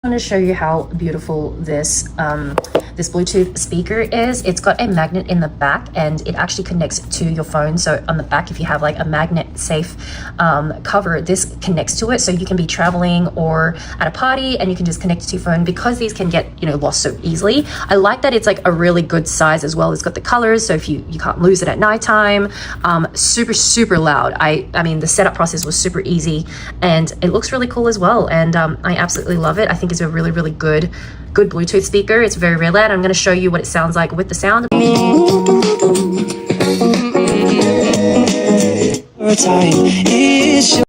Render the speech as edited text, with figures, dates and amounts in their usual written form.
I'm going to show you how beautiful this this Bluetooth speaker is. It's got a magnet in the back and it actually connects to your phone. So on the back, if you have like a magnet safe cover, this connects to it. So you can be traveling or at a party and you can just connect it to your phone, because these can get, you know, lost so easily. I like that it's like a really good size as well. It's got the colors, so if you can't lose it at nighttime. Super loud. I mean, the setup process was super easy and it looks really cool as well. And I absolutely love it. I think it's a really good Bluetooth speaker. It's very loud. I'm going to show you what it sounds like with the sound.